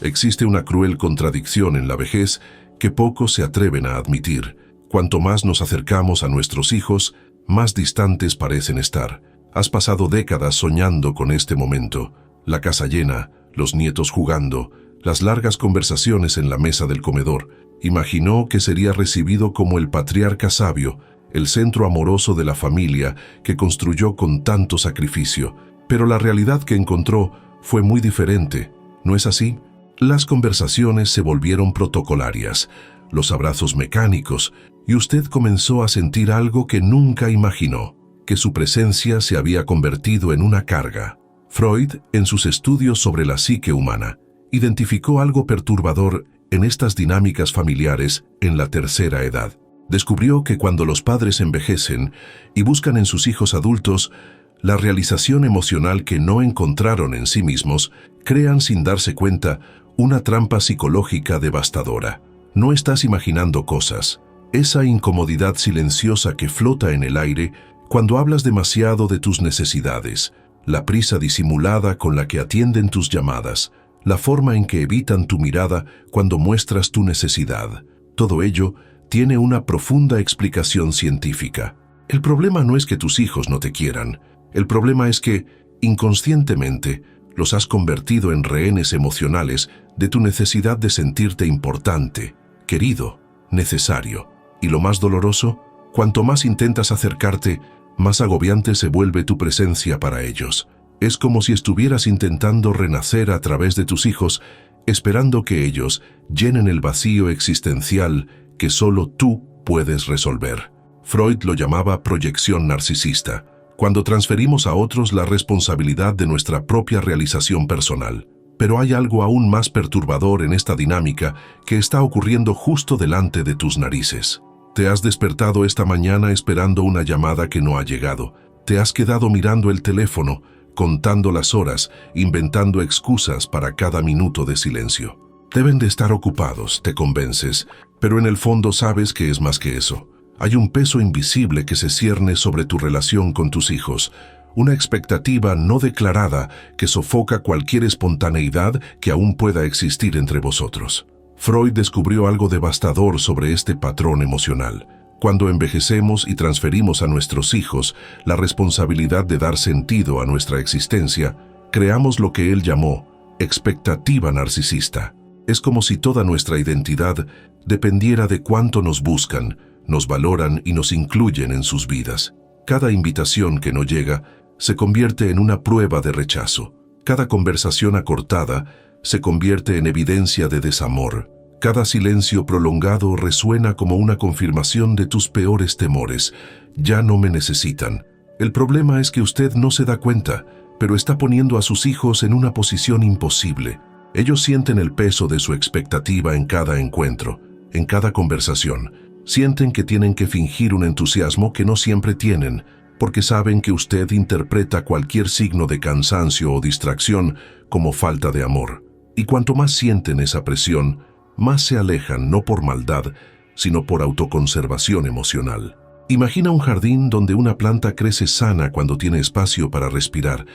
Existe una cruel contradicción en la vejez que pocos se atreven a admitir. Cuanto más nos acercamos a nuestros hijos, más distantes parecen estar. Has pasado décadas soñando con este momento. La casa llena, los nietos jugando, las largas conversaciones en la mesa del comedor. Imaginó que sería recibido como el patriarca sabio, el centro amoroso de la familia que construyó con tanto sacrificio. Pero la realidad que encontró fue muy diferente. ¿No es así? Las conversaciones se volvieron protocolarias, los abrazos mecánicos, y usted comenzó a sentir algo que nunca imaginó, que su presencia se había convertido en una carga. Freud, en sus estudios sobre la psique humana, identificó algo perturbador en estas dinámicas familiares en la tercera edad. Descubrió que cuando los padres envejecen y buscan en sus hijos adultos la realización emocional que no encontraron en sí mismos, crean sin darse cuenta una trampa psicológica devastadora. No estás imaginando cosas. Esa incomodidad silenciosa que flota en el aire cuando hablas demasiado de tus necesidades, la prisa disimulada con la que atienden tus llamadas, la forma en que evitan tu mirada cuando muestras tu necesidad. Todo ello tiene una profunda explicación científica. El problema no es que tus hijos no te quieran. El problema es que, inconscientemente, los has convertido en rehenes emocionales de tu necesidad de sentirte importante, querido, necesario. Y lo más doloroso, cuanto más intentas acercarte, más agobiante se vuelve tu presencia para ellos. Es como si estuvieras intentando renacer a través de tus hijos, esperando que ellos llenen el vacío existencial que solo tú puedes resolver. Freud lo llamaba proyección narcisista, cuando transferimos a otros la responsabilidad de nuestra propia realización personal. Pero hay algo aún más perturbador en esta dinámica que está ocurriendo justo delante de tus narices. Te has despertado esta mañana esperando una llamada que no ha llegado. Te has quedado mirando el teléfono, contando las horas, inventando excusas para cada minuto de silencio. Deben de estar ocupados, te convences, pero en el fondo sabes que es más que eso. Hay un peso invisible que se cierne sobre tu relación con tus hijos, una expectativa no declarada que sofoca cualquier espontaneidad que aún pueda existir entre vosotros. Freud descubrió algo devastador sobre este patrón emocional. Cuando envejecemos y transferimos a nuestros hijos la responsabilidad de dar sentido a nuestra existencia, creamos lo que él llamó expectativa narcisista. Es como si toda nuestra identidad dependiera de cuánto nos buscan, nos valoran y nos incluyen en sus vidas. Cada invitación que no llega se convierte en una prueba de rechazo. Cada conversación acortada se convierte en evidencia de desamor. Cada silencio prolongado resuena como una confirmación de tus peores temores. Ya no me necesitan. El problema es que usted no se da cuenta, pero está poniendo a sus hijos en una posición imposible. Ellos sienten el peso de su expectativa en cada encuentro, en cada conversación. Sienten que tienen que fingir un entusiasmo que no siempre tienen, porque saben que usted interpreta cualquier signo de cansancio o distracción como falta de amor. Y cuanto más sienten esa presión, más se alejan no por maldad, sino por autoconservación emocional. Imagina un jardín donde una planta crece sana cuando tiene espacio para respirar,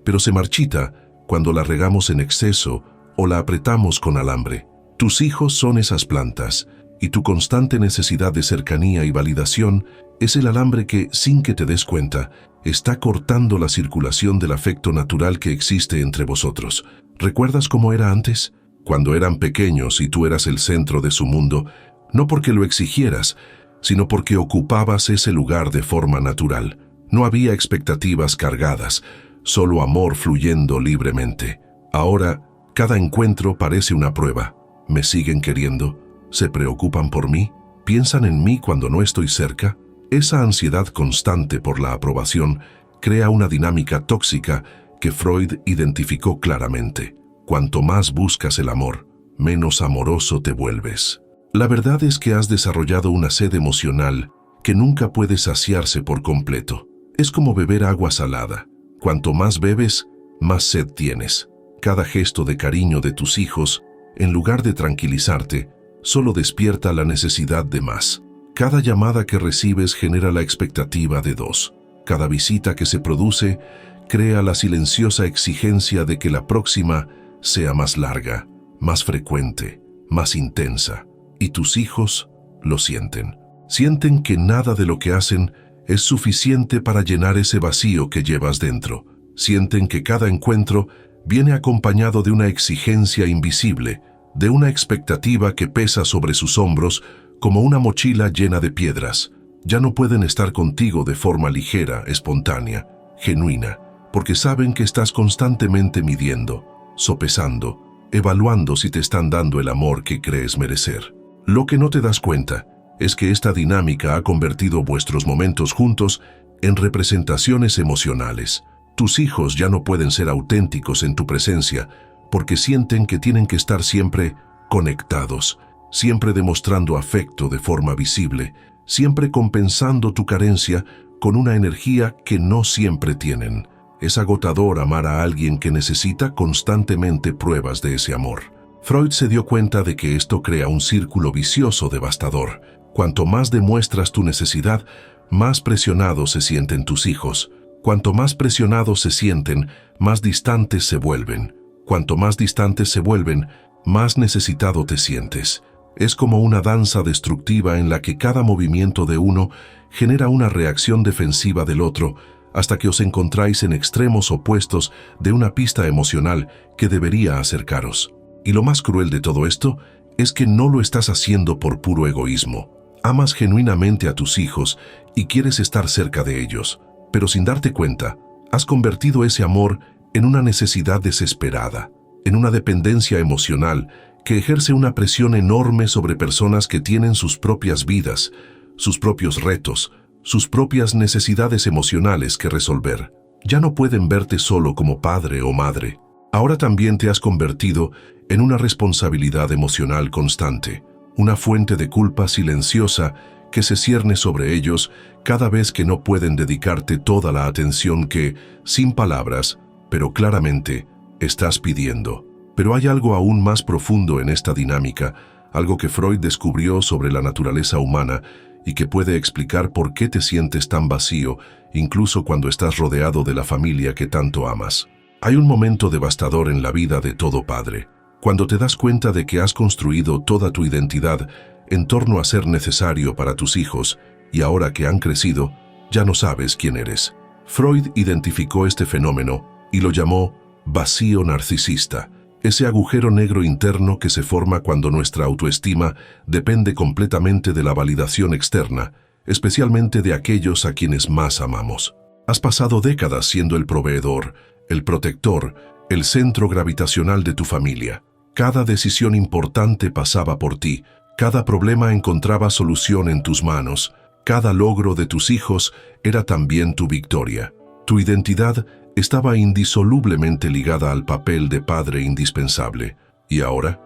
pero se marchita cuando la regamos en exceso o la apretamos con alambre. Tus hijos son esas plantas, y tu constante necesidad de cercanía y validación es el alambre que, sin que te des cuenta, está cortando la circulación del afecto natural que existe entre vosotros. ¿Recuerdas cómo era antes? Cuando eran pequeños y tú eras el centro de su mundo, no porque lo exigieras, sino porque ocupabas ese lugar de forma natural. No había expectativas cargadas, solo amor fluyendo libremente. Ahora, cada encuentro parece una prueba. ¿Me siguen queriendo? ¿Se preocupan por mí? ¿Piensan en mí cuando no estoy cerca? Esa ansiedad constante por la aprobación crea una dinámica tóxica que Freud identificó claramente. Cuanto más buscas el amor, menos amoroso te vuelves. La verdad es que has desarrollado una sed emocional que nunca puede saciarse por completo. Es como beber agua salada. Cuanto más bebes, más sed tienes. Cada gesto de cariño de tus hijos, en lugar de tranquilizarte, solo despierta la necesidad de más. Cada llamada que recibes genera la expectativa de dos. Cada visita que se produce crea la silenciosa exigencia de que la próxima sea más larga. más frecuente, más intensa. Y tus hijos lo sienten. Sienten que nada de lo que hacen es suficiente para llenar ese vacío que llevas dentro. Sienten que cada encuentro viene acompañado de una exigencia invisible, de una expectativa que pesa sobre sus hombros como una mochila llena de piedras. Ya no pueden estar contigo de forma ligera, espontánea, genuina, porque saben que estás constantemente midiendo, sopesando, evaluando si te están dando el amor que crees merecer. Lo que no te das cuenta es que esta dinámica ha convertido vuestros momentos juntos en representaciones emocionales. Tus hijos ya no pueden ser auténticos en tu presencia porque sienten que tienen que estar siempre conectados, siempre demostrando afecto de forma visible, siempre compensando tu carencia con una energía que no siempre tienen. Es agotador amar a alguien que necesita constantemente pruebas de ese amor. Freud se dio cuenta de que esto crea un círculo vicioso devastador. Cuanto más demuestras tu necesidad, más presionados se sienten tus hijos. Cuanto más presionados se sienten, más distantes se vuelven. Cuanto más distantes se vuelven, más necesitado te sientes. Es como una danza destructiva en la que cada movimiento de uno genera una reacción defensiva del otro, hasta que os encontráis en extremos opuestos de una pista emocional que debería acercaros. Y lo más cruel de todo esto es que no lo estás haciendo por puro egoísmo. Amas genuinamente a tus hijos y quieres estar cerca de ellos, pero sin darte cuenta, has convertido ese amor en una necesidad desesperada, en una dependencia emocional que ejerce una presión enorme sobre personas que tienen sus propias vidas, sus propios retos, sus propias necesidades emocionales que resolver. Ya no pueden verte solo como padre o madre. Ahora también te has convertido en una responsabilidad emocional constante, una fuente de culpa silenciosa que se cierne sobre ellos cada vez que no pueden dedicarte toda la atención que, sin palabras, pero claramente, estás pidiendo. Pero hay algo aún más profundo en esta dinámica, algo que Freud descubrió sobre la naturaleza humana y que puede explicar por qué te sientes tan vacío, incluso cuando estás rodeado de la familia que tanto amas. Hay un momento devastador en la vida de todo padre, cuando te das cuenta de que has construido toda tu identidad en torno a ser necesario para tus hijos, y ahora que han crecido, ya no sabes quién eres. Freud identificó este fenómeno y lo llamó vacío narcisista, ese agujero negro interno que se forma cuando nuestra autoestima depende completamente de la validación externa, especialmente de aquellos a quienes más amamos. Has pasado décadas siendo el proveedor, el protector, el centro gravitacional de tu familia. Cada decisión importante pasaba por ti, cada problema encontraba solución en tus manos, cada logro de tus hijos era también tu victoria. Tu identidad estaba indisolublemente ligada al papel de padre indispensable. Y ahora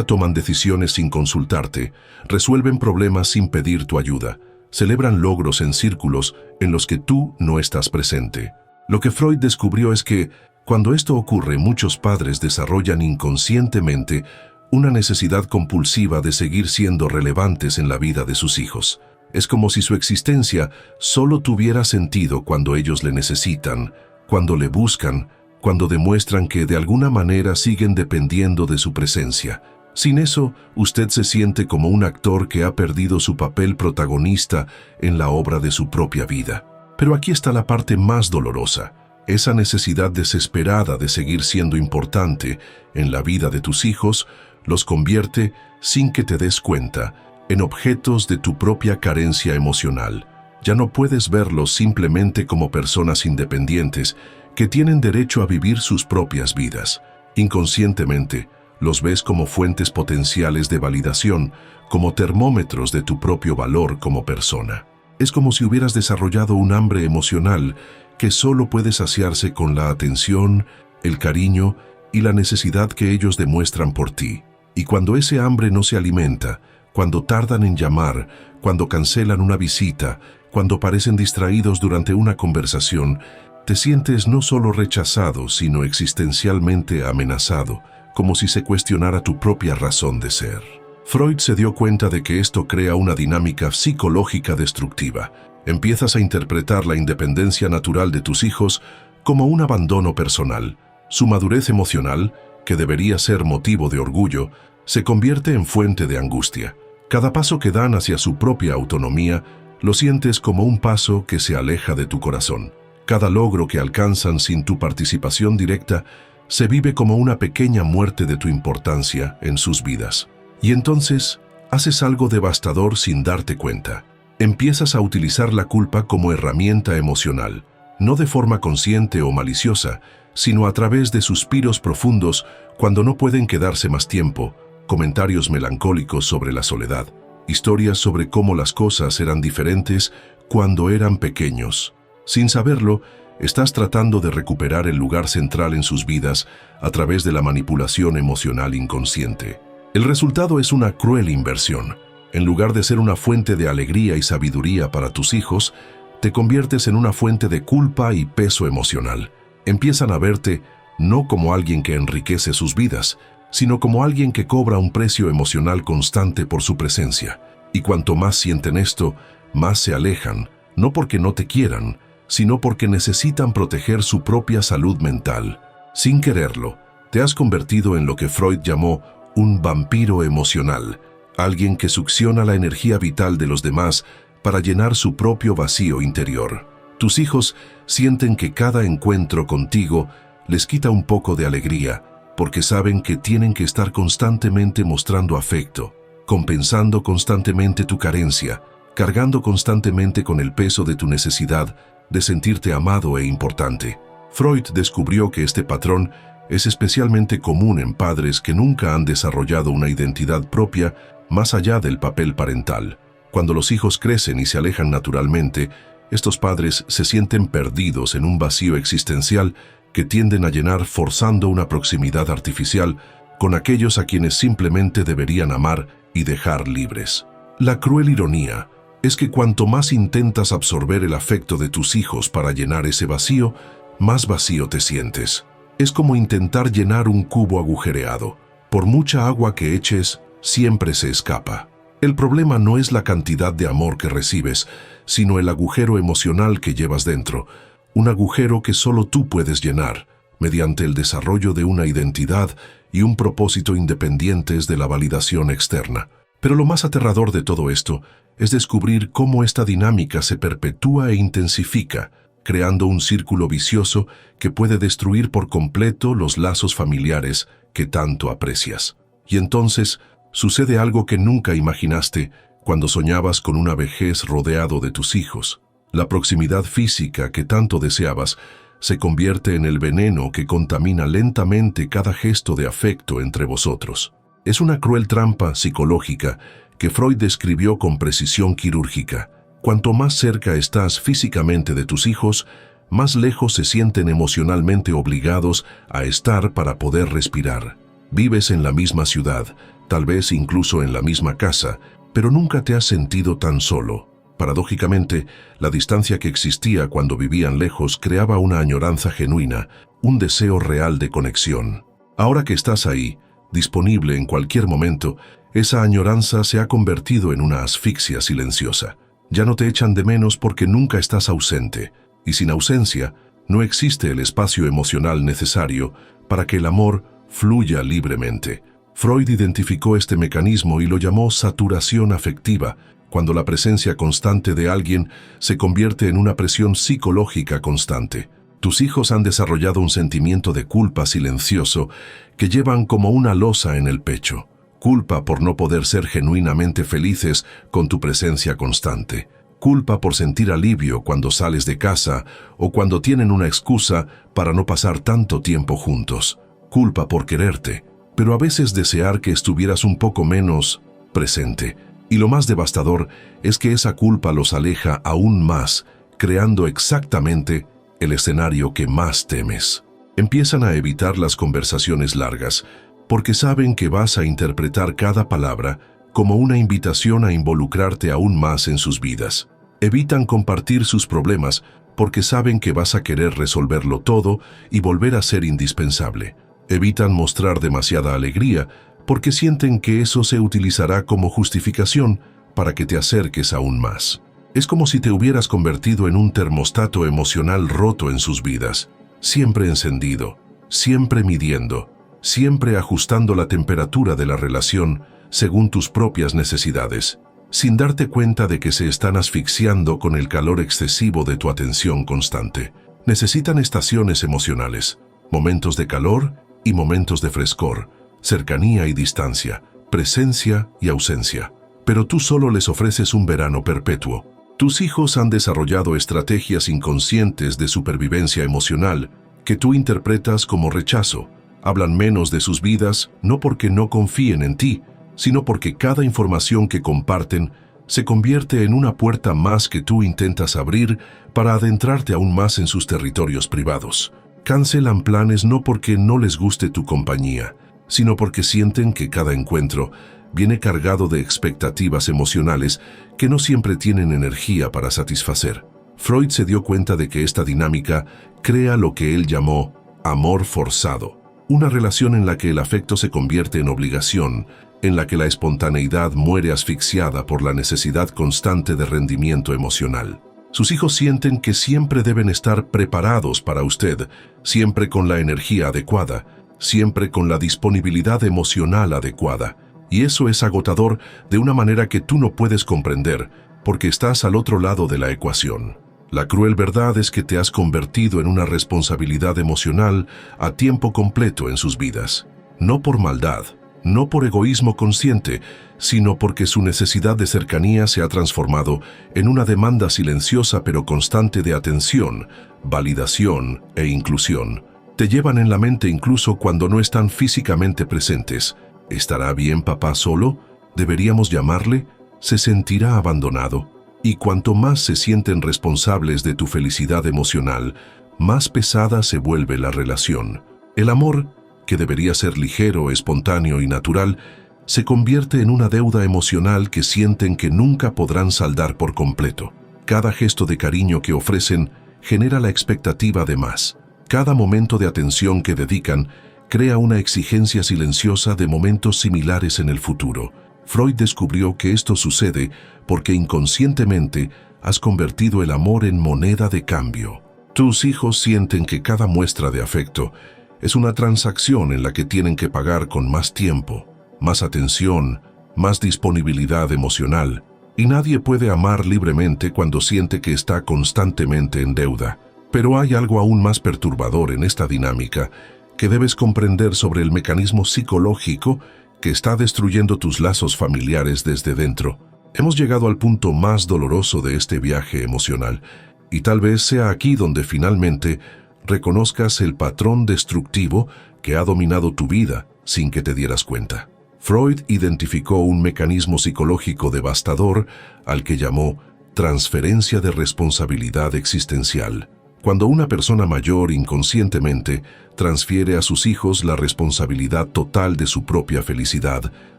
toman decisiones sin consultarte, resuelven problemas sin pedir tu ayuda, celebran logros en círculos en los que tú no estás presente. Lo que Freud descubrió es que, cuando esto ocurre, muchos padres desarrollan inconscientemente una necesidad compulsiva de seguir siendo relevantes en la vida de sus hijos. Es como si su existencia solo tuviera sentido cuando ellos le necesitan, cuando le buscan, cuando demuestran que de alguna manera siguen dependiendo de su presencia. Sin eso, usted se siente como un actor que ha perdido su papel protagonista en la obra de su propia vida. Pero aquí está la parte más dolorosa. Esa necesidad desesperada de seguir siendo importante en la vida de tus hijos los convierte, sin que te des cuenta, en objetos de tu propia carencia emocional. Ya no puedes verlos simplemente como personas independientes que tienen derecho a vivir sus propias vidas. Inconscientemente, los ves como fuentes potenciales de validación, como termómetros de tu propio valor como persona. Es como si hubieras desarrollado un hambre emocional que solo puede saciarse con la atención, el cariño y la necesidad que ellos demuestran por ti. Y cuando ese hambre no se alimenta, cuando tardan en llamar, cuando cancelan una visita, cuando parecen distraídos durante una conversación, te sientes no solo rechazado, sino existencialmente amenazado, como si se cuestionara tu propia razón de ser. Freud se dio cuenta de que esto crea una dinámica psicológica destructiva. Empiezas a interpretar la independencia natural de tus hijos como un abandono personal. Su madurez emocional que debería ser motivo de orgullo, se convierte en fuente de angustia. Cada paso que dan hacia su propia autonomía, lo sientes como un paso que se aleja de tu corazón. Cada logro que alcanzan sin tu participación directa se vive como una pequeña muerte de tu importancia en sus vidas. Y entonces, haces algo devastador sin darte cuenta. Empiezas a utilizar la culpa como herramienta emocional, no de forma consciente o maliciosa, sino a través de suspiros profundos cuando no pueden quedarse más tiempo, comentarios melancólicos sobre la soledad, historias sobre cómo las cosas eran diferentes cuando eran pequeños. Sin saberlo, estás tratando de recuperar el lugar central en sus vidas a través de la manipulación emocional inconsciente. El resultado es una cruel inversión. En lugar de ser una fuente de alegría y sabiduría para tus hijos, te conviertes en una fuente de culpa y peso emocional. Empiezan a verte no como alguien que enriquece sus vidas, sino como alguien que cobra un precio emocional constante por su presencia. Y cuanto más sienten esto, más se alejan, no porque no te quieran, sino porque necesitan proteger su propia salud mental. Sin quererlo, te has convertido en lo que Freud llamó un vampiro emocional, alguien que succiona la energía vital de los demás para llenar su propio vacío interior. Tus hijos sienten que cada encuentro contigo les quita un poco de alegría, porque saben que tienen que estar constantemente mostrando afecto, compensando constantemente tu carencia, cargando constantemente con el peso de tu necesidad de sentirte amado e importante. Freud descubrió que este patrón es especialmente común en padres que nunca han desarrollado una identidad propia más allá del papel parental. Cuando los hijos crecen y se alejan naturalmente, estos padres se sienten perdidos en un vacío existencial que tienden a llenar forzando una proximidad artificial con aquellos a quienes simplemente deberían amar y dejar libres. La cruel ironía es que cuanto más intentas absorber el afecto de tus hijos para llenar ese vacío, más vacío te sientes. Es como intentar llenar un cubo agujereado. Por mucha agua que eches, siempre se escapa. El problema no es la cantidad de amor que recibes, sino el agujero emocional que llevas dentro, un agujero que solo tú puedes llenar, mediante el desarrollo de una identidad y un propósito independientes de la validación externa. Pero lo más aterrador de todo esto es descubrir cómo esta dinámica se perpetúa e intensifica, creando un círculo vicioso que puede destruir por completo los lazos familiares que tanto aprecias. Y entonces sucede algo que nunca imaginaste cuando soñabas con una vejez rodeado de tus hijos. La proximidad física que tanto deseabas se convierte en el veneno que contamina lentamente cada gesto de afecto entre vosotros. Es una cruel trampa psicológica que Freud describió con precisión quirúrgica. Cuanto más cerca estás físicamente de tus hijos, más lejos se sienten emocionalmente obligados a estar para poder respirar. Vives en la misma ciudad, tal vez incluso en la misma casa, pero nunca te has sentido tan solo. Paradójicamente, la distancia que existía cuando vivían lejos creaba una añoranza genuina, un deseo real de conexión. Ahora que estás ahí, disponible en cualquier momento, esa añoranza se ha convertido en una asfixia silenciosa. Ya no te echan de menos porque nunca estás ausente, y sin ausencia no existe el espacio emocional necesario para que el amor fluya libremente. Freud identificó este mecanismo y lo llamó saturación afectiva, cuando la presencia constante de alguien se convierte en una presión psicológica constante. Tus hijos han desarrollado un sentimiento de culpa silencioso que llevan como una losa en el pecho. Culpa por no poder ser genuinamente felices con tu presencia constante. Culpa por sentir alivio cuando sales de casa o cuando tienen una excusa para no pasar tanto tiempo juntos. Culpa por quererte, pero a veces desear que estuvieras un poco menos presente. Y lo más devastador es que esa culpa los aleja aún más, creando exactamente el escenario que más temes. Empiezan a evitar las conversaciones largas, porque saben que vas a interpretar cada palabra como una invitación a involucrarte aún más en sus vidas. Evitan compartir sus problemas porque saben que vas a querer resolverlo todo y volver a ser indispensable. Evitan mostrar demasiada alegría porque sienten que eso se utilizará como justificación para que te acerques aún más. Es como si te hubieras convertido en un termostato emocional roto en sus vidas, siempre encendido, siempre midiendo, siempre ajustando la temperatura de la relación según tus propias necesidades, sin darte cuenta de que se están asfixiando con el calor excesivo de tu atención constante. Necesitan estaciones emocionales, momentos de calor y momentos de frescor, cercanía y distancia, presencia y ausencia. Pero tú solo les ofreces un verano perpetuo. Tus hijos han desarrollado estrategias inconscientes de supervivencia emocional que tú interpretas como rechazo. Hablan menos de sus vidas no porque no confíen en ti, sino porque cada información que comparten se convierte en una puerta más que tú intentas abrir para adentrarte aún más en sus territorios privados. Cancelan planes no porque no les guste tu compañía, sino porque sienten que cada encuentro viene cargado de expectativas emocionales que no siempre tienen energía para satisfacer. Freud se dio cuenta de que esta dinámica crea lo que él llamó amor forzado, una relación en la que el afecto se convierte en obligación, en la que la espontaneidad muere asfixiada por la necesidad constante de rendimiento emocional. Sus hijos sienten que siempre deben estar preparados para usted, siempre con la energía adecuada, siempre con la disponibilidad emocional adecuada. Y eso es agotador de una manera que tú no puedes comprender, porque estás al otro lado de la ecuación. La cruel verdad es que te has convertido en una responsabilidad emocional a tiempo completo en sus vidas. No por maldad, no por egoísmo consciente, sino porque su necesidad de cercanía se ha transformado en una demanda silenciosa pero constante de atención, validación e inclusión. Te llevan en la mente incluso cuando no están físicamente presentes. ¿Estará bien papá solo? ¿Deberíamos llamarle? ¿Se sentirá abandonado? Y cuanto más se sienten responsables de tu felicidad emocional, más pesada se vuelve la relación. El amor, que debería ser ligero, espontáneo y natural, se convierte en una deuda emocional que sienten que nunca podrán saldar por completo. Cada gesto de cariño que ofrecen genera la expectativa de más. Cada momento de atención que dedican crea una exigencia silenciosa de momentos similares en el futuro. Freud descubrió que esto sucede porque inconscientemente has convertido el amor en moneda de cambio. Tus hijos sienten que cada muestra de afecto es una transacción en la que tienen que pagar con más tiempo, más atención, más disponibilidad emocional, y nadie puede amar libremente cuando siente que está constantemente en deuda. Pero hay algo aún más perturbador en esta dinámica que debes comprender sobre el mecanismo psicológico que está destruyendo tus lazos familiares desde dentro. Hemos llegado al punto más doloroso de este viaje emocional, y tal vez sea aquí donde finalmente reconozcas el patrón destructivo que ha dominado tu vida sin que te dieras cuenta. Freud identificó un mecanismo psicológico devastador al que llamó transferencia de responsabilidad existencial. Cuando una persona mayor inconscientemente transfiere a sus hijos la responsabilidad total de su propia felicidad,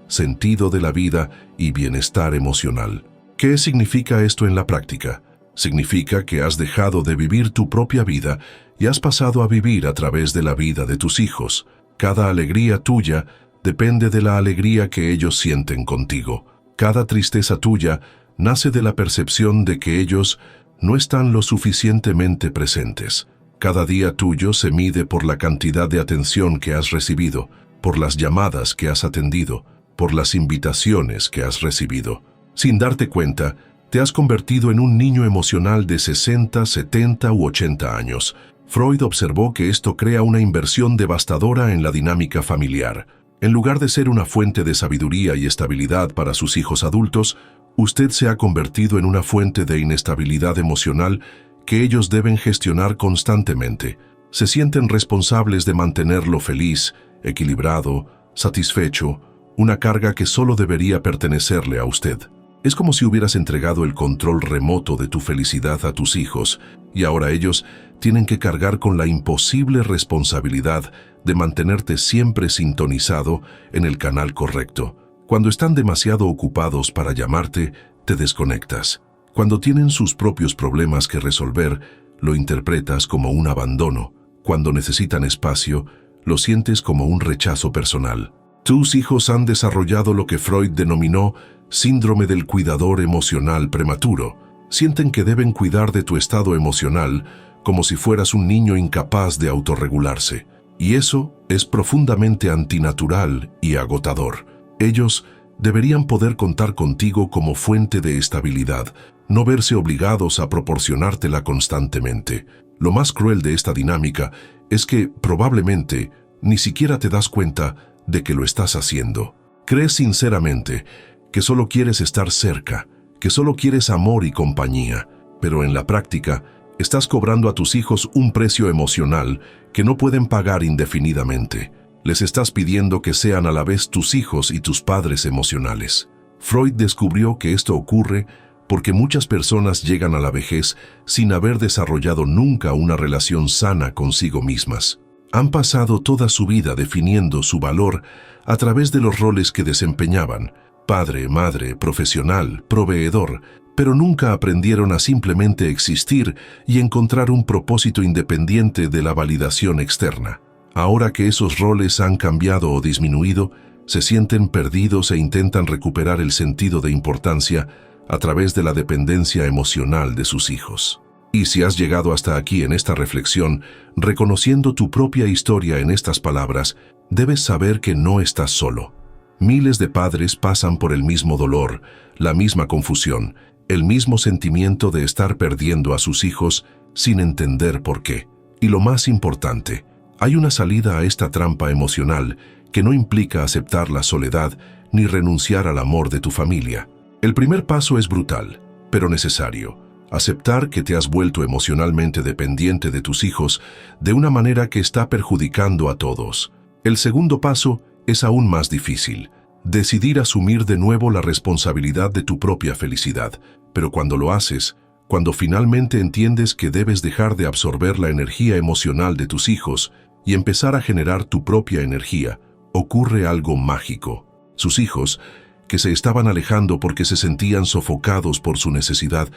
sentido de la vida y bienestar emocional. ¿Qué significa esto en la práctica? Significa que has dejado de vivir tu propia vida y has pasado a vivir a través de la vida de tus hijos. Cada alegría tuya depende de la alegría que ellos sienten contigo. Cada tristeza tuya nace de la percepción de que ellos no están lo suficientemente presentes. Cada día tuyo se mide por la cantidad de atención que has recibido, por las llamadas que has atendido, por las invitaciones que has recibido. Sin darte cuenta, te has convertido en un niño emocional de 60, 70 u 80 años. Freud observó que esto crea una inversión devastadora en la dinámica familiar. En lugar de ser una fuente de sabiduría y estabilidad para sus hijos adultos, usted se ha convertido en una fuente de inestabilidad emocional que ellos deben gestionar constantemente. Se sienten responsables de mantenerlo feliz, equilibrado, satisfecho, una carga que solo debería pertenecerle a usted. Es como si hubieras entregado el control remoto de tu felicidad a tus hijos y ahora ellos tienen que cargar con la imposible responsabilidad de mantenerte siempre sintonizado en el canal correcto. Cuando están demasiado ocupados para llamarte, te desconectas. Cuando tienen sus propios problemas que resolver, lo interpretas como un abandono. Cuando necesitan espacio, lo sientes como un rechazo personal. Tus hijos han desarrollado lo que Freud denominó síndrome del cuidador emocional prematuro. Sienten que deben cuidar de tu estado emocional como si fueras un niño incapaz de autorregularse. Y eso es profundamente antinatural y agotador. Ellos deberían poder contar contigo como fuente de estabilidad, no verse obligados a proporcionártela constantemente. Lo más cruel de esta dinámica es que, probablemente, ni siquiera te das cuenta de que lo estás haciendo. Crees sinceramente que solo quieres estar cerca, que solo quieres amor y compañía, pero en la práctica estás cobrando a tus hijos un precio emocional que no pueden pagar indefinidamente. Les estás pidiendo que sean a la vez tus hijos y tus padres emocionales. Freud descubrió que esto ocurre porque muchas personas llegan a la vejez sin haber desarrollado nunca una relación sana consigo mismas. Han pasado toda su vida definiendo su valor a través de los roles que desempeñaban: padre, madre, profesional, proveedor, pero nunca aprendieron a simplemente existir y encontrar un propósito independiente de la validación externa. Ahora que esos roles han cambiado o disminuido, se sienten perdidos e intentan recuperar el sentido de importancia a través de la dependencia emocional de sus hijos. Y si has llegado hasta aquí en esta reflexión, reconociendo tu propia historia en estas palabras, debes saber que no estás solo. Miles de padres pasan por el mismo dolor, la misma confusión, el mismo sentimiento de estar perdiendo a sus hijos sin entender por qué. Y lo más importante, hay una salida a esta trampa emocional que no implica aceptar la soledad ni renunciar al amor de tu familia. El primer paso es brutal, pero necesario: aceptar que te has vuelto emocionalmente dependiente de tus hijos de una manera que está perjudicando a todos. El segundo paso es aún más difícil: decidir asumir de nuevo la responsabilidad de tu propia felicidad. Pero cuando lo haces, cuando finalmente entiendes que debes dejar de absorber la energía emocional de tus hijos y empezar a generar tu propia energía, ocurre algo mágico. Sus hijos, que se estaban alejando porque se sentían sofocados por su necesidad,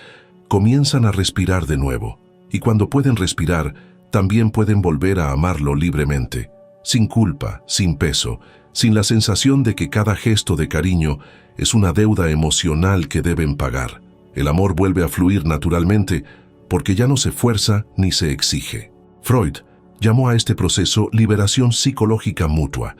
comienzan a respirar de nuevo. Y cuando pueden respirar, también pueden volver a amarlo libremente, sin culpa, sin peso, sin la sensación de que cada gesto de cariño es una deuda emocional que deben pagar. El amor vuelve a fluir naturalmente porque ya no se fuerza ni se exige. Freud llamó a este proceso liberación psicológica mutua,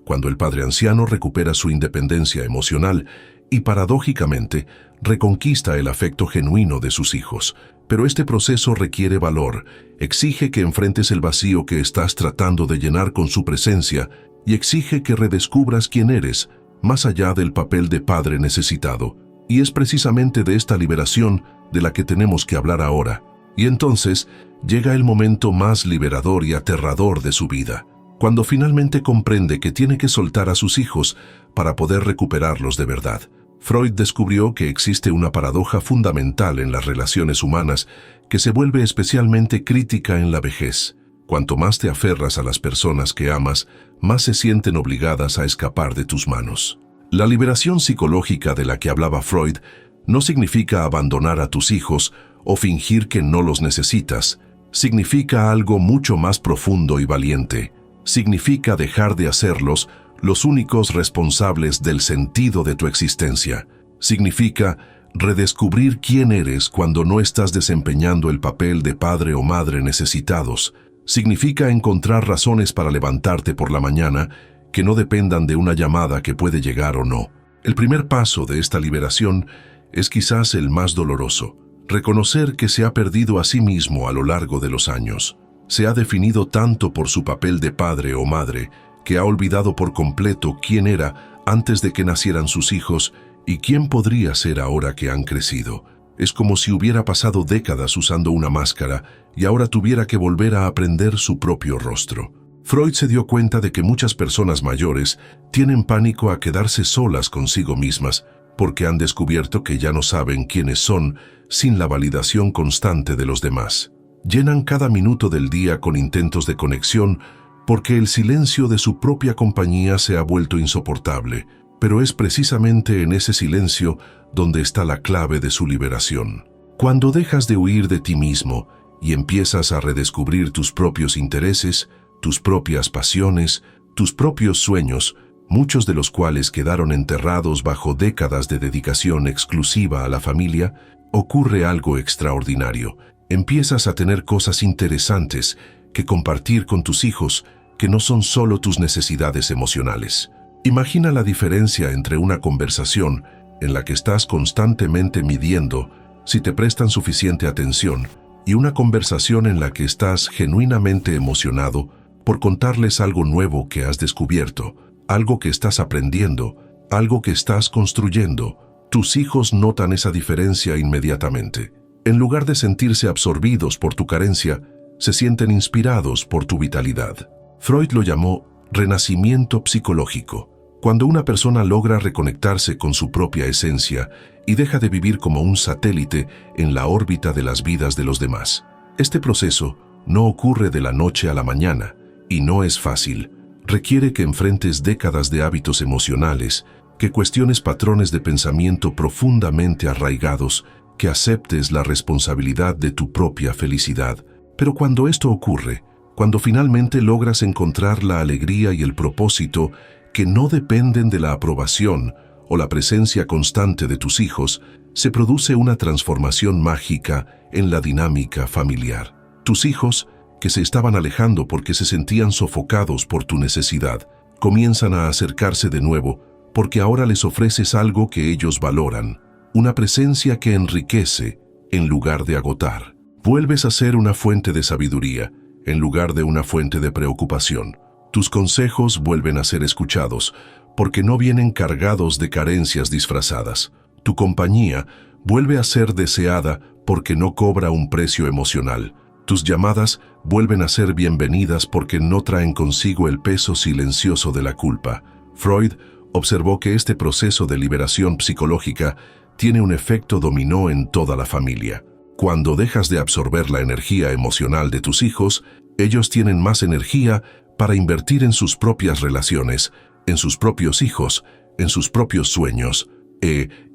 cuando el padre anciano recupera su independencia emocional y, paradójicamente, reconquista el afecto genuino de sus hijos. Pero este proceso requiere valor, exige que enfrentes el vacío que estás tratando de llenar con su presencia y exige que redescubras quién eres, más allá del papel de padre necesitado. Y es precisamente de esta liberación de la que tenemos que hablar ahora. Y entonces llega el momento más liberador y aterrador de su vida, cuando finalmente comprende que tiene que soltar a sus hijos para poder recuperarlos de verdad. Freud descubrió que existe una paradoja fundamental en las relaciones humanas que se vuelve especialmente crítica en la vejez. Cuanto más te aferras a las personas que amas, más se sienten obligadas a escapar de tus manos. La liberación psicológica de la que hablaba Freud no significa abandonar a tus hijos o fingir que no los necesitas. Significa algo mucho más profundo y valiente. Significa dejar de hacerlos los únicos responsables del sentido de tu existencia. Significa redescubrir quién eres cuando no estás desempeñando el papel de padre o madre necesitados. Significa encontrar razones para levantarte por la mañana que no dependan de una llamada que puede llegar o no. El primer paso de esta liberación es quizás el más doloroso: reconocer que se ha perdido a sí mismo a lo largo de los años. Se ha definido tanto por su papel de padre o madre que ha olvidado por completo quién era antes de que nacieran sus hijos y quién podría ser ahora que han crecido. Es como si hubiera pasado décadas usando una máscara y ahora tuviera que volver a aprender su propio rostro. Freud se dio cuenta de que muchas personas mayores tienen pánico a quedarse solas consigo mismas porque han descubierto que ya no saben quiénes son sin la validación constante de los demás. Llenan cada minuto del día con intentos de conexión porque el silencio de su propia compañía se ha vuelto insoportable, pero es precisamente en ese silencio donde está la clave de su liberación. Cuando dejas de huir de ti mismo y empiezas a redescubrir tus propios intereses, tus propias pasiones, tus propios sueños, muchos de los cuales quedaron enterrados bajo décadas de dedicación exclusiva a la familia, ocurre algo extraordinario. Empiezas a tener cosas interesantes que compartir con tus hijos que no son solo tus necesidades emocionales. Imagina la diferencia entre una conversación en la que estás constantemente midiendo si te prestan suficiente atención y una conversación en la que estás genuinamente emocionado por contarles algo nuevo que has descubierto, algo que estás aprendiendo, algo que estás construyendo. Tus hijos notan esa diferencia inmediatamente. En lugar de sentirse absorbidos por tu carencia, se sienten inspirados por tu vitalidad. Freud lo llamó renacimiento psicológico, cuando una persona logra reconectarse con su propia esencia y deja de vivir como un satélite en la órbita de las vidas de los demás. Este proceso no ocurre de la noche a la mañana y no es fácil. Requiere que enfrentes décadas de hábitos emocionales, que cuestiones patrones de pensamiento profundamente arraigados, que aceptes la responsabilidad de tu propia felicidad. Pero cuando esto ocurre, cuando finalmente logras encontrar la alegría y el propósito que no dependen de la aprobación o la presencia constante de tus hijos, se produce una transformación mágica en la dinámica familiar. Tus hijos, que se estaban alejando porque se sentían sofocados por tu necesidad, comienzan a acercarse de nuevo porque ahora les ofreces algo que ellos valoran, una presencia que enriquece en lugar de agotar. Vuelves a ser una fuente de sabiduría en lugar de una fuente de preocupación. Tus consejos vuelven a ser escuchados porque no vienen cargados de carencias disfrazadas. Tu compañía vuelve a ser deseada porque no cobra un precio emocional. Tus llamadas vuelven a ser bienvenidas porque no traen consigo el peso silencioso de la culpa. Freud observó que este proceso de liberación psicológica tiene un efecto dominó en toda la familia. Cuando dejas de absorber la energía emocional de tus hijos, ellos tienen más energía para invertir en sus propias relaciones, en sus propios hijos, en sus propios sueños.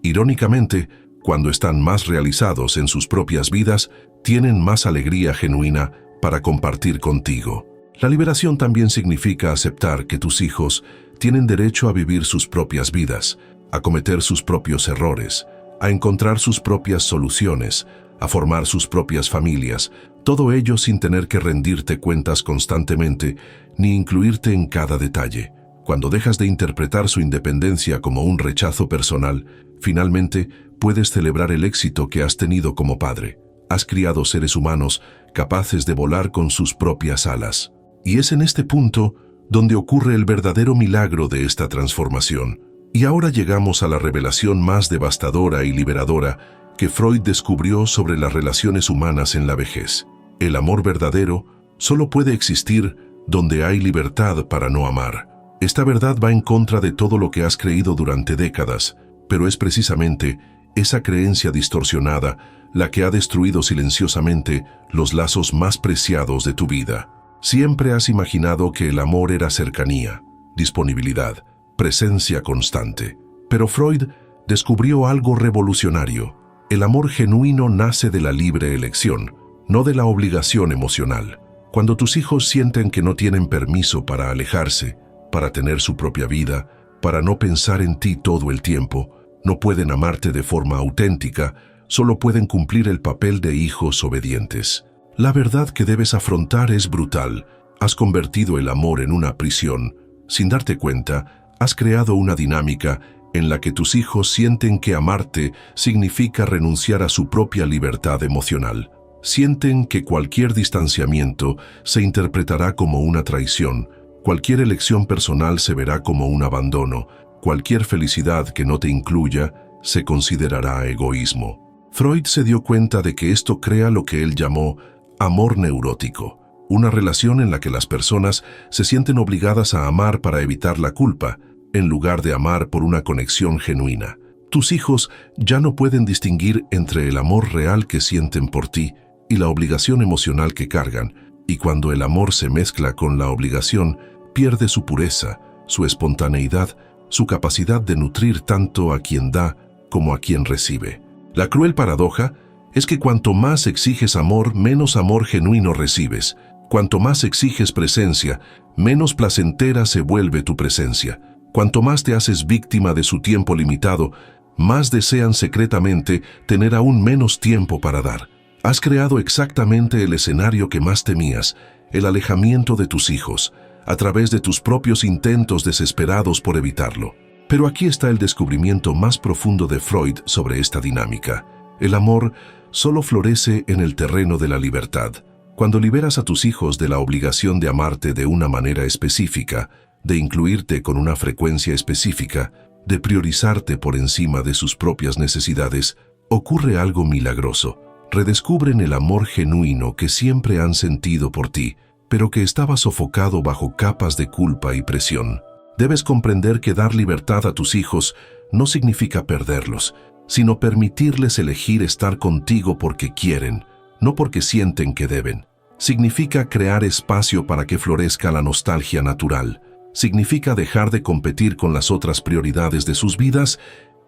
Irónicamente, cuando están más realizados en sus propias vidas, tienen más alegría genuina para compartir contigo. La liberación también significa aceptar que tus hijos tienen derecho a vivir sus propias vidas, a cometer sus propios errores, a encontrar sus propias soluciones, a formar sus propias familias, todo ello sin tener que rendirte cuentas constantemente ni incluirte en cada detalle. Cuando dejas de interpretar su independencia como un rechazo personal, finalmente puedes celebrar el éxito que has tenido como padre. Has criado seres humanos capaces de volar con sus propias alas. Y es en este punto donde ocurre el verdadero milagro de esta transformación. Y ahora llegamos a la revelación más devastadora y liberadora que Freud descubrió sobre las relaciones humanas en la vejez. El amor verdadero solo puede existir donde hay libertad para no amar. Esta verdad va en contra de todo lo que has creído durante décadas, pero es precisamente esa creencia distorsionada la que ha destruido silenciosamente los lazos más preciados de tu vida. Siempre has imaginado que el amor era cercanía, disponibilidad, presencia constante. Pero Freud descubrió algo revolucionario. El amor genuino nace de la libre elección, no de la obligación emocional. Cuando tus hijos sienten que no tienen permiso para alejarse, para tener su propia vida, para no pensar en ti todo el tiempo, no pueden amarte de forma auténtica, solo pueden cumplir el papel de hijos obedientes. La verdad que debes afrontar es brutal. Has convertido el amor en una prisión. Sin darte cuenta, has creado una dinámica en la que tus hijos sienten que amarte significa renunciar a su propia libertad emocional. Sienten que cualquier distanciamiento se interpretará como una traición, cualquier elección personal se verá como un abandono, cualquier felicidad que no te incluya se considerará egoísmo. Freud se dio cuenta de que esto crea lo que él llamó amor neurótico, una relación en la que las personas se sienten obligadas a amar para evitar la culpa, en lugar de amar por una conexión genuina. Tus hijos ya no pueden distinguir entre el amor real que sienten por ti y la obligación emocional que cargan, y cuando el amor se mezcla con la obligación, pierde su pureza, su espontaneidad, su capacidad de nutrir tanto a quien da como a quien recibe. La cruel paradoja es que cuanto más exiges amor, menos amor genuino recibes. Cuanto más exiges presencia, menos placentera se vuelve tu presencia. Cuanto más te haces víctima de su tiempo limitado, más desean secretamente tener aún menos tiempo para dar. Has creado exactamente el escenario que más temías, el alejamiento de tus hijos. a través de tus propios intentos desesperados por evitarlo. Pero aquí está el descubrimiento más profundo de Freud sobre esta dinámica. El amor solo florece en el terreno de la libertad. Cuando liberas a tus hijos de la obligación de amarte de una manera específica, de incluirte con una frecuencia específica, de priorizarte por encima de sus propias necesidades, ocurre algo milagroso. Redescubren el amor genuino que siempre han sentido por ti, pero que estaba sofocado bajo capas de culpa y presión. Debes comprender que dar libertad a tus hijos no significa perderlos, sino permitirles elegir estar contigo porque quieren, no porque sienten que deben. Significa crear espacio para que florezca la nostalgia natural. Significa dejar de competir con las otras prioridades de sus vidas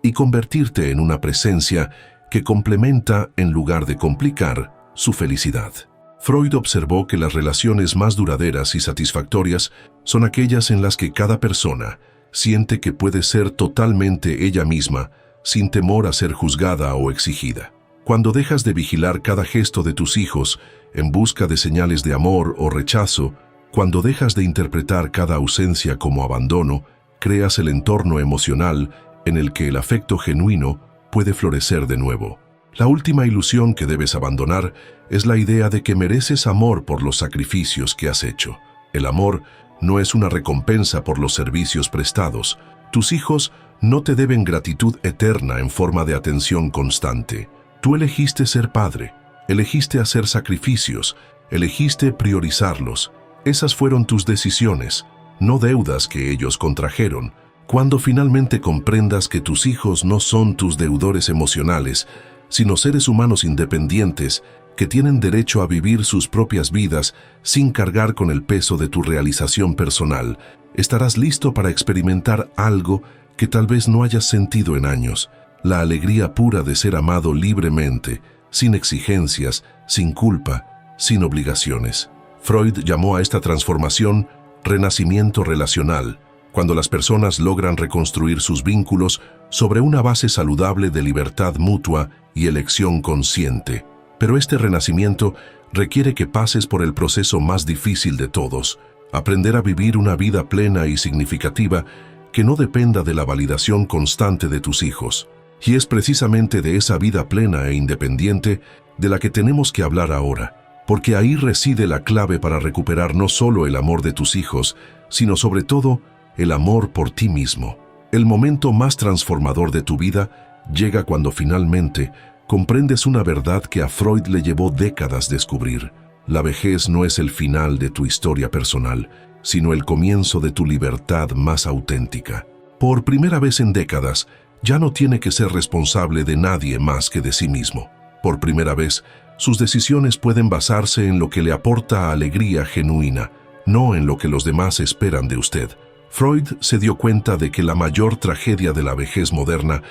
y convertirte en una presencia que complementa en lugar de complicar su felicidad. Freud observó que las relaciones más duraderas y satisfactorias son aquellas en las que cada persona siente que puede ser totalmente ella misma, sin temor a ser juzgada o exigida. Cuando dejas de vigilar cada gesto de tus hijos en busca de señales de amor o rechazo, cuando dejas de interpretar cada ausencia como abandono, creas el entorno emocional en el que el afecto genuino puede florecer de nuevo. La última ilusión que debes abandonar es la idea de que mereces amor por los sacrificios que has hecho. El amor no es una recompensa por los servicios prestados. Tus hijos no te deben gratitud eterna en forma de atención constante. Tú elegiste ser padre, elegiste hacer sacrificios, elegiste priorizarlos. Esas fueron tus decisiones, no deudas que ellos contrajeron. Cuando finalmente comprendas que tus hijos no son tus deudores emocionales, sino seres humanos independientes que tienen derecho a vivir sus propias vidas sin cargar con el peso de tu realización personal, estarás listo para experimentar algo que tal vez no hayas sentido en años, la alegría pura de ser amado libremente, sin exigencias, sin culpa, sin obligaciones. Freud llamó a esta transformación renacimiento relacional, cuando las personas logran reconstruir sus vínculos sobre una base saludable de libertad mutua y elección consciente. Pero este renacimiento requiere que pases por el proceso más difícil de todos, aprender a vivir una vida plena y significativa que no dependa de la validación constante de tus hijos. Y es precisamente de esa vida plena e independiente de la que tenemos que hablar ahora, porque ahí reside la clave para recuperar no solo el amor de tus hijos, sino sobre todo el amor por ti mismo. El momento más transformador de tu vida llega cuando finalmente comprendes una verdad que a Freud le llevó décadas descubrir. La vejez no es el final de tu historia personal, sino el comienzo de tu libertad más auténtica. Por primera vez en décadas, ya no tiene que ser responsable de nadie más que de sí mismo. Por primera vez, sus decisiones pueden basarse en lo que le aporta alegría genuina, no en lo que los demás esperan de usted. Freud se dio cuenta de que la mayor tragedia de la vejez moderna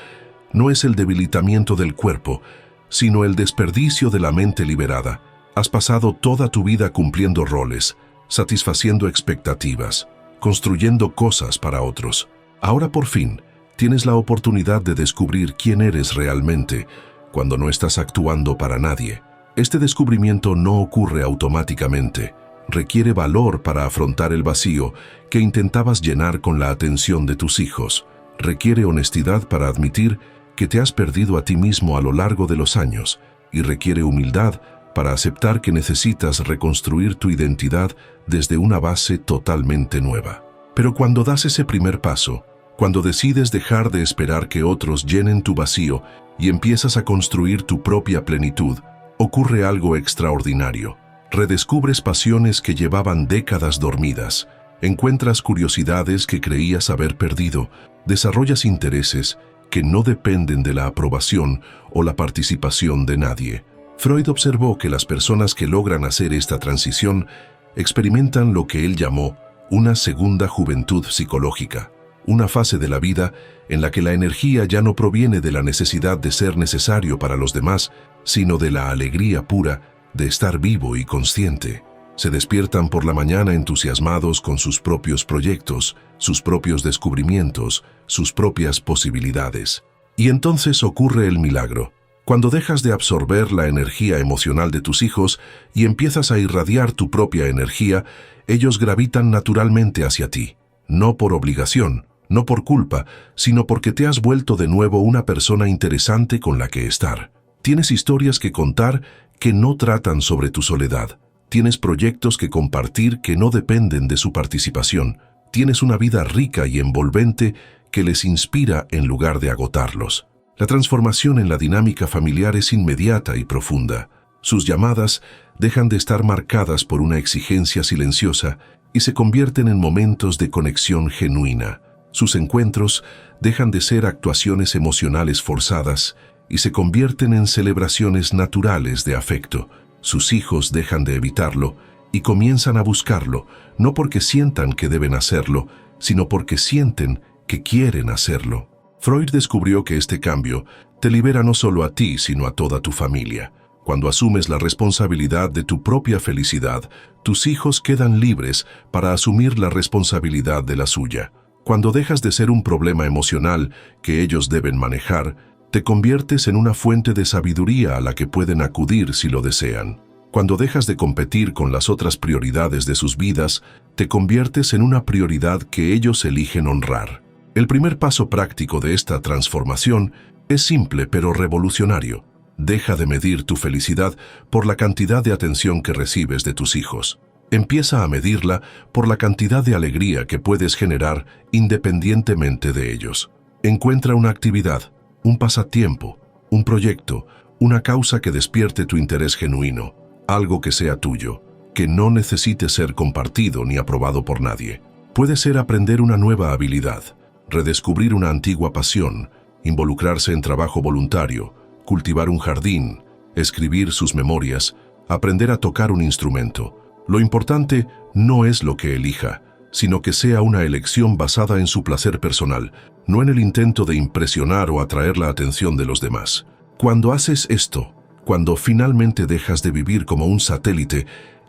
no es el debilitamiento del cuerpo, sino el desperdicio de la mente liberada. Has pasado toda tu vida cumpliendo roles, satisfaciendo expectativas, construyendo cosas para otros. Ahora por fin, tienes la oportunidad de descubrir quién eres realmente cuando no estás actuando para nadie. Este descubrimiento no ocurre automáticamente. Requiere valor para afrontar el vacío que intentabas llenar con la atención de tus hijos. Requiere honestidad para admitir que te has perdido a ti mismo a lo largo de los años, y requiere humildad para aceptar que necesitas reconstruir tu identidad desde una base totalmente nueva. Pero cuando das ese primer paso, cuando decides dejar de esperar que otros llenen tu vacío y empiezas a construir tu propia plenitud, ocurre algo extraordinario. Redescubres pasiones que llevaban décadas dormidas, encuentras curiosidades que creías haber perdido, desarrollas intereses que no dependen de la aprobación o la participación de nadie. Freud observó que las personas que logran hacer esta transición experimentan lo que él llamó una segunda juventud psicológica, una fase de la vida en la que la energía ya no proviene de la necesidad de ser necesario para los demás, sino de la alegría pura de estar vivo y consciente. Se despiertan por la mañana entusiasmados con sus propios proyectos, sus propios descubrimientos, sus propias posibilidades. Y entonces ocurre el milagro. Cuando dejas de absorber la energía emocional de tus hijos y empiezas a irradiar tu propia energía, ellos gravitan naturalmente hacia ti, no por obligación, no por culpa, sino porque te has vuelto de nuevo una persona interesante con la que estar. Tienes historias que contar que no tratan sobre tu soledad. Tienes proyectos que compartir que no dependen de su participación. Tienes una vida rica y envolvente que les inspira en lugar de agotarlos. La transformación en la dinámica familiar es inmediata y profunda. Sus llamadas dejan de estar marcadas por una exigencia silenciosa y se convierten en momentos de conexión genuina. Sus encuentros dejan de ser actuaciones emocionales forzadas y se convierten en celebraciones naturales de afecto. Sus hijos dejan de evitarlo y comienzan a buscarlo, no porque sientan que deben hacerlo, sino porque sienten que quieren hacerlo. Freud descubrió que este cambio te libera no solo a ti, sino a toda tu familia. Cuando asumes la responsabilidad de tu propia felicidad, tus hijos quedan libres para asumir la responsabilidad de la suya. Cuando dejas de ser un problema emocional que ellos deben manejar, te conviertes en una fuente de sabiduría a la que pueden acudir si lo desean. Cuando dejas de competir con las otras prioridades de sus vidas, te conviertes en una prioridad que ellos eligen honrar. El primer paso práctico de esta transformación es simple pero revolucionario. Deja de medir tu felicidad por la cantidad de atención que recibes de tus hijos. Empieza a medirla por la cantidad de alegría que puedes generar independientemente de ellos. Encuentra una actividad, un pasatiempo, un proyecto, una causa que despierte tu interés genuino, algo que sea tuyo, que no necesite ser compartido ni aprobado por nadie. Puede ser aprender una nueva habilidad, redescubrir una antigua pasión, involucrarse en trabajo voluntario, cultivar un jardín, escribir sus memorias, aprender a tocar un instrumento. Lo importante no es lo que elija, sino que sea una elección basada en su placer personal, no en el intento de impresionar o atraer la atención de los demás. Cuando haces esto, cuando finalmente dejas de vivir como un satélite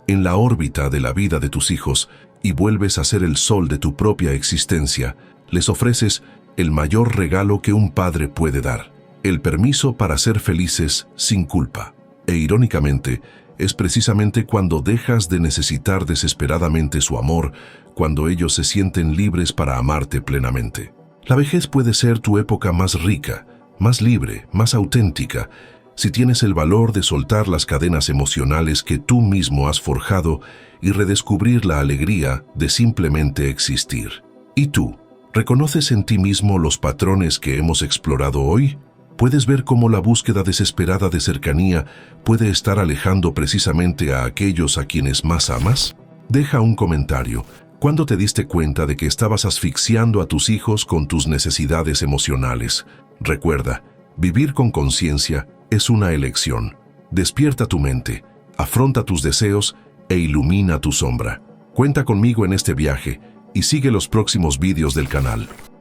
en la órbita de la vida de tus hijos y vuelves a ser el sol de tu propia existencia, les ofreces el mayor regalo que un padre puede dar, el permiso para ser felices sin culpa. E irónicamente, es precisamente cuando dejas de necesitar desesperadamente su amor, cuando ellos se sienten libres para amarte plenamente. La vejez puede ser tu época más rica, más libre, más auténtica, si tienes el valor de soltar las cadenas emocionales que tú mismo has forjado y redescubrir la alegría de simplemente existir. ¿Y tú? ¿Reconoces en ti mismo los patrones que hemos explorado hoy? ¿Puedes ver cómo la búsqueda desesperada de cercanía puede estar alejando precisamente a aquellos a quienes más amas? Deja un comentario. ¿Cuándo te diste cuenta de que estabas asfixiando a tus hijos con tus necesidades emocionales? Recuerda, vivir con conciencia es una elección. Despierta tu mente, afronta tus deseos e ilumina tu sombra. Cuenta conmigo en este viaje y sigue los próximos vídeos del canal.